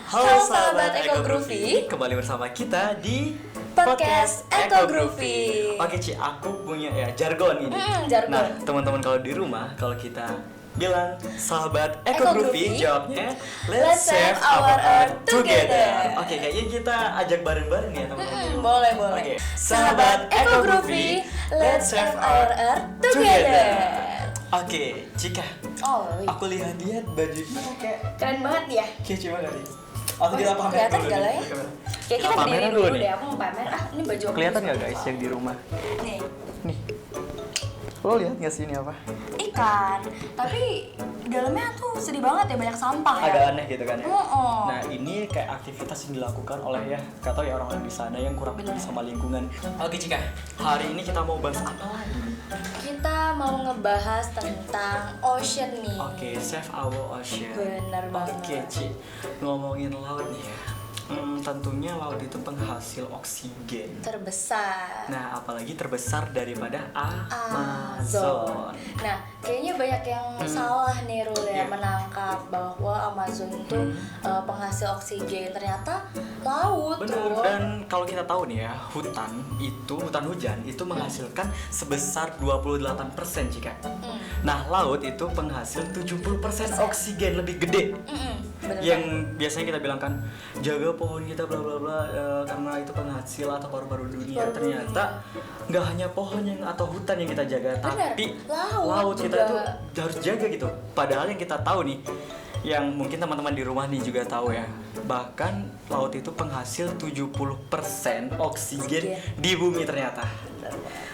Halo sahabat Eko Groovy, kembali bersama kita di podcast Eko Groovy. Oke Ci, aku punya jargon ini. Jargon. Nah, teman-teman kalau di rumah, kalau kita bilang sahabat Eko Eko Groovy, Groovy, jawabnya let's save our earth together. Oke, kayaknya kita ajak bareng-bareng ya teman-teman. Boleh. Oke. Sahabat Eko Groovy, let's save our earth together. Oke, Cika. Oh, iya. Aku lihat bajunya kayak Keren banget ya. kece banget nih. Atau kita pamer Kelihatan dulu nggak lah nih. ya? Kayak kita berdiri pameran dulu nih. deh, aku mau pamer. Ini baju aku. Kelihatan nggak guys yang di rumah? Nih, Nih. Lo lihat nggak sih ini apa? ikan. Tapi dalamnya tuh sedih banget ya, banyak sampah ya. Agak aneh gitu kan ya. Oh. Nah ini kayak aktivitas yang dilakukan oleh kata ya orang-orang di sana yang kurang peduli sama lingkungan. Oke Cika, hari ini kita mau bahas apa lagi? Kita mau ngebahas tentang ocean nih. Oke, save our ocean. Bener banget. Oke Ci, ngomongin laut nih ya. Tentunya laut itu penghasil oksigen. Terbesar. Nah, apalagi terbesar daripada Amazon. Amazon. Nah, kayaknya banyak yang salah nih Rul ya Iya. menangkap bahwa Amazon itu penghasil oksigen. Ternyata laut Bener, Rul. dan kalau kita tahu nih ya, hutan hujan itu menghasilkan sebesar 28% Cika. Nah, laut itu penghasil 70% oksigen, lebih gede. Bener Yang biasanya kita bilang kan, jaga pohon kita bla bla bla karena itu penghasil atau paru-paru dunia. Paru-paru Ternyata nggak hanya pohon yang atau hutan yang kita jaga, Bener, tapi laut kita juga. tuh harus jaga gitu. Padahal yang kita tahu nih, yang mungkin teman-teman di rumah nih juga tahu ya, bahkan laut itu penghasil 70% oksigen di bumi ternyata.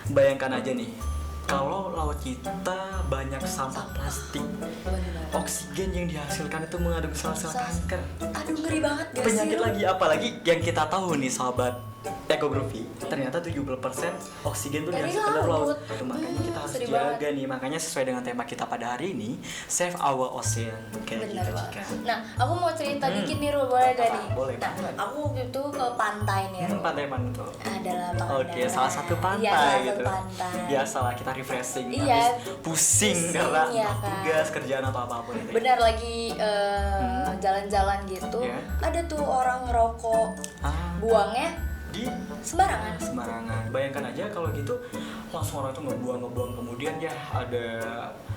Bayangkan aja nih, kalau laut kita banyak sampah plastik, Bener. oksigen yang dihasilkan itu mengandung sel-sel kanker, Aduh, ngeri banget gak penyakit sih? lagi. Apalagi yang kita tahu nih sahabat Eko Groovy, ternyata 70% oksigen itu Dari dihasilkan dari laut. laut. Itu makanya kita harus sedih jaga banget. nih. Makanya sesuai dengan tema kita pada hari ini, save our ocean. Kayak Bener gitu banget. Cika. Nah, aku mau cerita dikit nih Rul, boleh gak nih? Boleh Nah, banget. aku waktu itu ke pantai nih Rul. Pantai mana tuh? Adalah Oke, salah satu pantai Iya, salah gitu. satu pantai. Biasalah kita refreshing, Iya. habis pusing karena ya kan. tugas kerjaan atau apapun itu. Benar lagi jalan-jalan gitu. Iya. Ada tuh orang ngerokok, Ah, buangnya di sembarangan. sembarangan. Bayangkan aja kalau gitu langsung orang itu ngebuang kemudian ya ada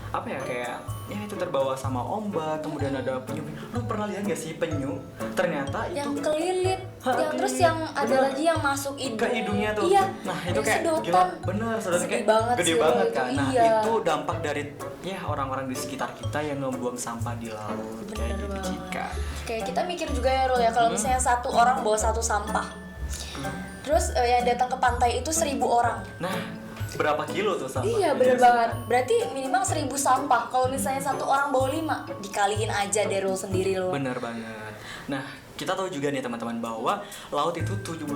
apa ya, kayak ya itu terbawa sama ombak, kemudian ada penyu. Lu pernah lihat gak sih penyu? Ternyata itu Yang kelilit, Ha, yang terus kelilit. yang ada Bener. lagi yang masuk hidung. ke hidungnya tuh. Iya. Nah, itu yang kayak sedotan. gila, bener, sedotan Sedih kayak banget gede sih, banget itu. kan. Nah, Iya. itu dampak dari ya orang-orang di sekitar kita yang ngebuang sampah di laut. Kayak Bener gitu banget. Cika. Kayak kita mikir juga ya Rul ya, kalau misalnya satu orang bawa satu sampah, terus yang datang ke pantai itu 1.000 orang. Nah, berapa kilo tuh sampah? Iya, yang bener dihasilkan? banget. Berarti minimal 1.000 sampah. Kalau misalnya satu orang bawa 5, dikaliin aja deh Rul sendiri lo. Bener banget. Nah, kita tahu juga nih teman-teman bahwa laut itu 71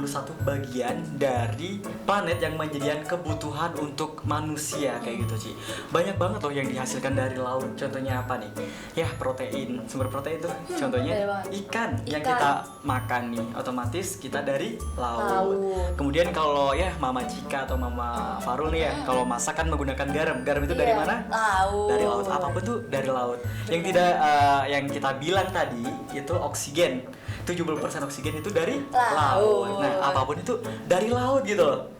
bagian dari planet yang menyediakan kebutuhan untuk manusia kayak gitu Ci. Banyak banget loh yang dihasilkan dari laut. Contohnya apa nih? Ya, protein. Sumber protein tuh bener contohnya banget. ikan yang Ikan. kita makan nih. Otomatis kita dari laut. Laut. Kemudian kalau ya Mama Cika atau Mama Farul nih ya, kalau masak kan menggunakan garam. Garam itu dari Iya, mana? laut. Dari laut. Apapun tuh dari laut. Yang tidak yang kita bilang tadi itu oksigen. 70% oksigen itu dari Laut. Nah, apapun itu dari laut gitu loh.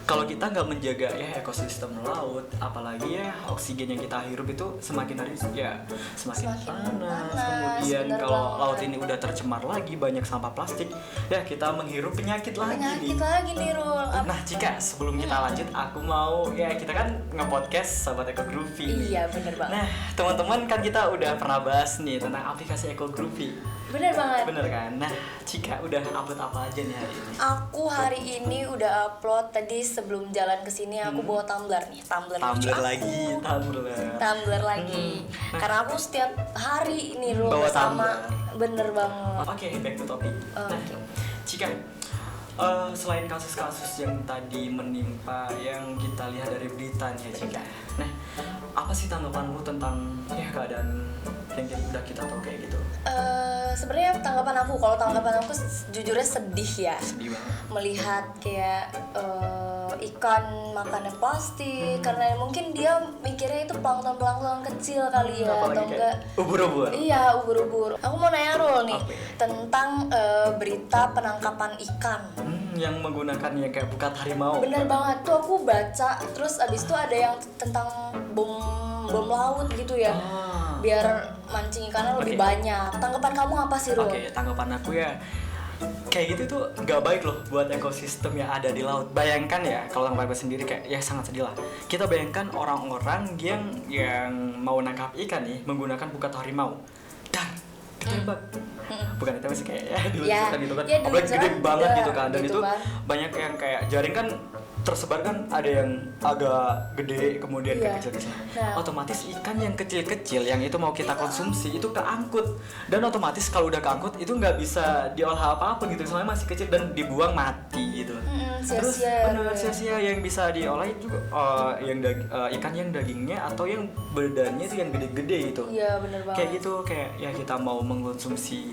Kalau kita nggak menjaga ya ekosistem laut, apalagi ya oksigen yang kita hirup itu semakin hari ya semakin panas. Kemudian bener kalau banget. laut ini udah tercemar lagi, banyak sampah plastik, ya kita menghirup penyakit lagi nih. Penyakit lagi nih Rul. Nah, Cika, sebelum kita lanjut, aku mau ya kita kan nge-podcast Sahabat Eko Groovy nih. Iya, bener banget. Nah, teman-teman kan kita udah pernah bahas nih tentang aplikasi Eko Groovy. Bener banget. Bener kan? Nah, Cika udah upload apa aja nih hari ini? Aku hari ini udah upload tadi sebelum jalan ke sini aku bawa tumbler nih, tumbler lucu Tumbler aku. lagi, tumbler. Tumbler lagi. Karena aku setiap hari ini Rul Bawa bersama. tumbler. Bener banget. Oke, back to topic. Nah, Oke. Cika, selain kasus-kasus yang tadi menimpa yang kita lihat dari berita nih ya Cika. Nah, apa sih tanggapanmu tentang ya keadaan yang udah kita tahu kayak gitu? Sebenarnya tanggapan aku, kalau tanggapan aku jujurnya sedih ya. Sedih banget. Melihat kayak ikan makannya plastik karena mungkin dia mikirnya itu plankton kecil kali ya, apalagi atau kayak enggak ubur-ubur. iya ubur-ubur. Aku mau nanya Rul nih Apa ya? tentang berita penangkapan ikan. Yang menggunakan yang kayak bukat harimau. Bener banget tuh, aku baca terus abis itu ada yang tentang bom laut gitu ya, biar mancing ikannya lebih Oke. banyak. Tanggapan kamu apa sih Rul? Oke, tanggapan aku ya kayak gitu tuh nggak baik loh buat ekosistem yang ada di laut. Bayangkan ya, kalau tanggapan aku sendiri kayak ya sangat sedih lah. Kita bayangkan orang-orang yang mau nangkap ikan nih menggunakan bukat harimau. Dan ditembak. Bukan ditembak sih kayak ya diluncurkan gitu kan. ya, Apalagi gede diluncurkan banget juga, gitu kan. Dan gitu itu kan. banyak yang kayak jaring kan tersebar kan, ada yang agak gede kemudian Iya. kayak kecil-kecil. Nah. Otomatis ikan yang kecil-kecil yang itu mau kita konsumsi itu keangkut, dan otomatis kalau udah keangkut itu nggak bisa diolah apa-apa gitu, soalnya masih kecil dan dibuang mati gitu. Terus Sia-sia benar ya. sia-sia yang bisa diolah itu juga ikan yang dagingnya atau yang badannya itu yang gede-gede gitu. Iya bener banget. Kayak gitu, kayak ya kita mau mengkonsumsi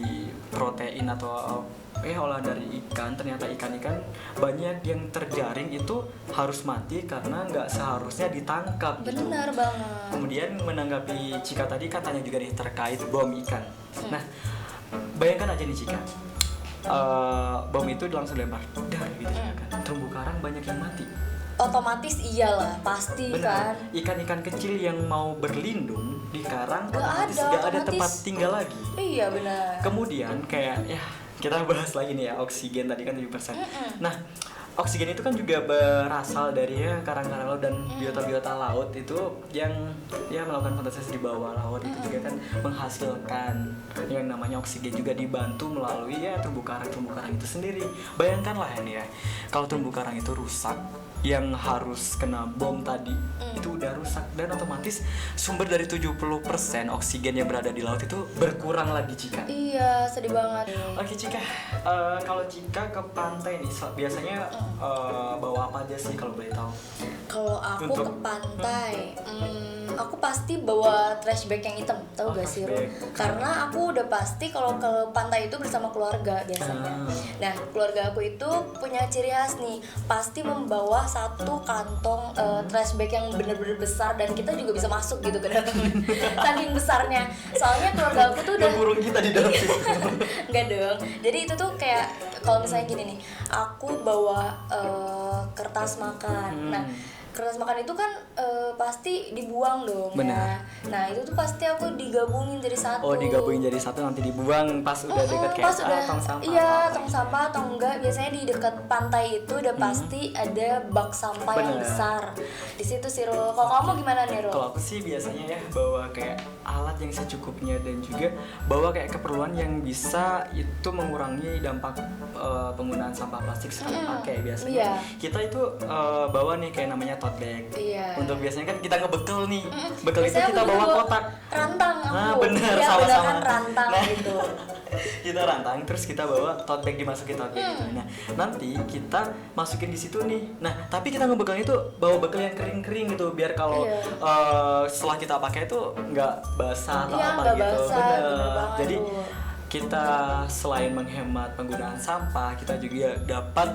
protein atau olahan dari ikan, ternyata ikan-ikan banyak yang terjaring itu harus mati karena nggak seharusnya ditangkap gitu. Benar banget. Kemudian menanggapi Cika tadi katanya juga nih terkait bom ikan. Nah, bayangkan aja nih Cika, bom itu langsung dilempar, dar gitu ya kan. Terumbu karang banyak yang mati. Otomatis iyalah, pasti kan. Benar. Ikan-ikan kecil yang mau berlindung di karang Nggak otomatis ada, nggak ada otomatis. tempat tinggal lagi. Iya benar. Kemudian kayak ya kita bahas lagi nih ya, oksigen tadi kan 7%. Nah, oksigen itu kan juga berasal dari ya karang-karang laut dan biota-biota laut itu yang ya melakukan fotosintesa di bawah laut itu juga kan menghasilkan yang namanya oksigen, juga dibantu melalui ya terumbu karang itu sendiri. Bayangkanlah ini ya, kalau terumbu karang itu rusak, yang harus kena bom tadi itu udah rusak, dan otomatis sumber dari 70% oksigen yang berada di laut itu berkurang lagi Cika. Iya, sedih banget. Oke Cika, kalau Cika ke pantai nih biasanya bawa apa aja sih kalau boleh tahu? Kalau aku Untuk- ke pantai, aku pasti bawa trash bag yang hitam, tahu Oh, gak sih trash Ru? bag. Karena aku udah pasti kalau ke pantai itu bersama keluarga biasanya. Nah, keluarga aku itu punya ciri khas nih, pasti membawa satu kantong trash bag yang bener-bener besar dan kita juga bisa masuk gitu ke dalam. Saking besarnya. Soalnya keluarga aku tuh udah Kurung kita di dalam situ. Enggak dong. Jadi itu tuh kayak kalau misalnya gini nih, aku bawa kertas makan. Nah, kertas makan itu kan pasti dibuang dong. Benar. Ya. Nah, itu tuh pasti aku digabungin jadi satu. Oh, digabungin jadi satu nanti dibuang pas udah dekat kayak pas udah tong sampah. iya apa-apa. tong sampah atau enggak, biasanya di dekat pantai itu udah pasti ada bak sampah yang Bener. besar di situ sih Ro. Kalau kamu gimana nih Ro? Kalau aku sih biasanya ya bawa kayak alat yang secukupnya, dan juga bawa kayak keperluan yang bisa itu mengurangi dampak penggunaan sampah plastik sekali pakai. Biasanya Iya. kita itu bawa nih kayak namanya tote bag. Iya. Untuk biasanya kan kita ngebekel nih. Bekel itu Biasanya kita aku bawa juga kotak. rantang aku. Nah, bener, Iya, sama-sama. bener kan rantang Nah. gitu. Kita rantang terus kita bawa tote bag, dimasukin tote bag gitu. Nah, nanti kita masukin di situ nih. Nah, tapi kita ngebekelnya itu bawa bekel yang kering-kering gitu, biar kalau Iya. setelah kita pakai itu nggak basah atau Iya, apa nggak gitu. basah, bener banget Jadi tuh. kita selain menghemat penggunaan sampah, kita juga dapat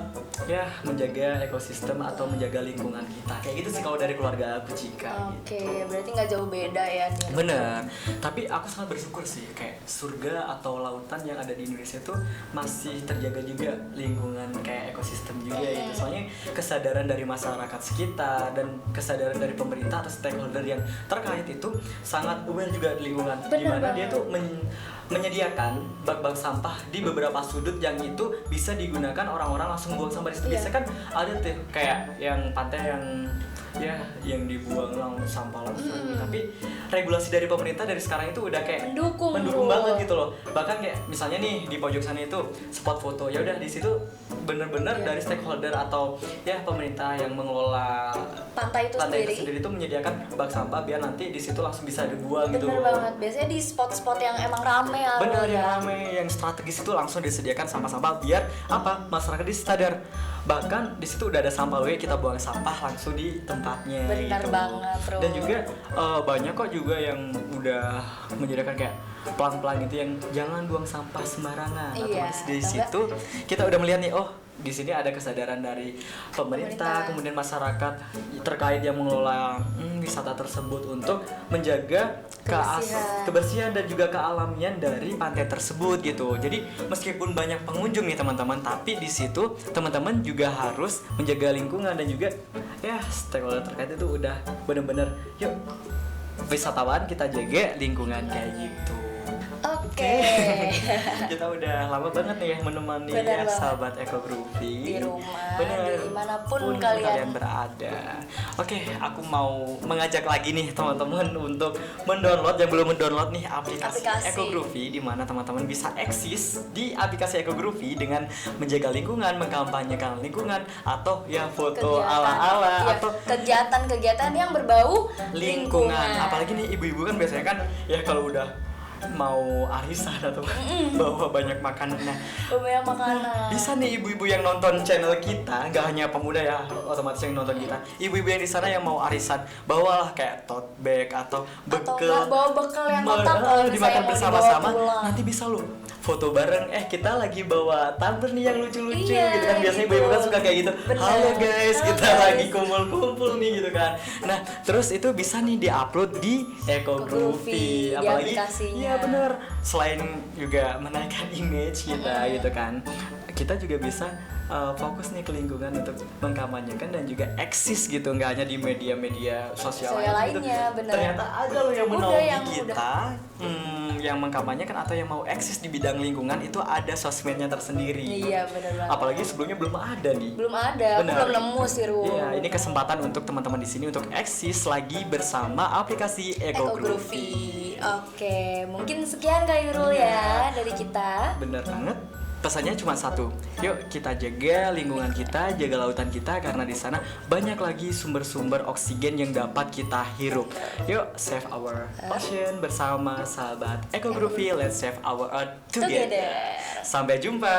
ya menjaga ekosistem atau menjaga lingkungan kita. Kayak gitu sih kalau dari keluarga aku Cika. Oke, berarti nggak jauh beda ya nih. Bener, tapi aku sangat bersyukur sih kayak surga atau lautan yang ada di Indonesia tuh masih terjaga juga lingkungan kayak ekosistem juga gitu. Soalnya kesadaran dari masyarakat sekitar dan kesadaran dari pemerintah atau stakeholder yang terkait itu sangat aware juga di lingkungan. Bener Dimana dia banget. tuh menyediakan bak-bak sampah di beberapa sudut yang itu bisa digunakan orang-orang langsung buang sampah di situ. Iya. Biasanya kan ada tuh kayak yang pantai yang dibuang langsung sampah langsung. Tapi regulasi dari pemerintah dari sekarang itu udah kayak Mendukung, mendukung bro. banget gitu loh. Bahkan kayak misalnya nih di pojok sana itu spot foto, ya udah di situ bener-bener Iya. dari stakeholder atau ya pemerintah yang mengelola Pantai itu sendiri. sendiri itu menyediakan bak sampah biar nanti di situ langsung bisa dibuang gitu. Bener banget. Biasanya di spot-spot yang emang rame ya. Bener, Ro, yang rame, yang strategis itu langsung disediakan sampah-sampah biar apa, masyarakat di sadar. Bahkan di situ udah ada sampah, kita buang sampah langsung di tempatnya. Benar gitu. banget, Bro. Dan juga banyak kok juga yang udah menyediakan kayak pelang-pelang itu yang jangan buang sampah sembarangan. Iya, Otomatis dari atau situ kita udah melihat nih, oh di sini ada kesadaran dari pemerintah, Pemerintah. kemudian masyarakat terkait yang mengelola wisata tersebut untuk menjaga kebersihan dan juga kealamian dari pantai tersebut gitu. Jadi meskipun banyak pengunjung nih teman-teman, tapi di situ teman-teman juga harus menjaga lingkungan dan juga ya stakeholder terkait itu udah bener-bener yuk wisatawan kita jaga lingkungan kayak gitu. Oke. Kita udah lama banget nih ya menemani Bener ya banget. sahabat Ekogroovy Di rumah, Bener. dimanapun Pun kalian. berada. Oke, aku mau mengajak lagi nih teman-teman untuk mendownload yang belum mendownload nih aplikasi Ekogroovy, di mana teman-teman bisa eksis di aplikasi Ekogroovy dengan menjaga lingkungan, mengkampanyekan lingkungan, atau ya foto ala-ala Iya, atau kegiatan-kegiatan yang berbau lingkungan. Apalagi nih ibu-ibu kan biasanya kan ya kalau udah mau arisan atau bawa banyak makanan. Nah, banyak makanan. bisa nih ibu-ibu yang nonton channel kita, nggak hanya pemuda ya, otomatis yang nonton kita. Ibu-ibu yang di sana yang mau arisan, bawalah kayak tote bag atau bekal. nggak bawa bekal yang kotak kalau misalnya dimakan mau bersama-sama. dibawa pulang. Nanti bisa loh foto bareng. Kita lagi bawa tumbler nih yang lucu-lucu Iya, gitu kan. Biasanya gitu. ibu-ibu kan suka kayak gitu. Bener. Halo guys, Halo kita guys. lagi kumpul-kumpul nih gitu kan. Nah, terus itu bisa nih diupload di Ekogroovy. Ekogroovy, di aplikasinya. Iya bener. Selain juga menaikkan image kita gitu kan, kita juga bisa fokus nih ke lingkungan untuk mengkampanyekan dan juga eksis gitu, nggak hanya di media-media sosial gitu. lainnya, bener. Ternyata ada loh yang Udah, menaungi yang kita, yang mengkampanyekan atau yang mau eksis di bidang lingkungan itu ada sosmednya tersendiri. Iya, bener banget. Apalagi sebelumnya belum ada nih. Belum ada, aku Bener. belum nemu sih Ru. Iya, ini kesempatan untuk teman-teman di sini untuk eksis lagi bersama aplikasi Ekogroovy. Oke, mungkin sekian kali Rul ya dari kita. Bener banget. Pesannya cuma satu, yuk kita jaga lingkungan kita, jaga lautan kita, karena di sana banyak lagi sumber-sumber oksigen yang dapat kita hirup. Yuk save our ocean bersama sahabat Ekogroovy. Let's save our earth together. Together. Sampai jumpa.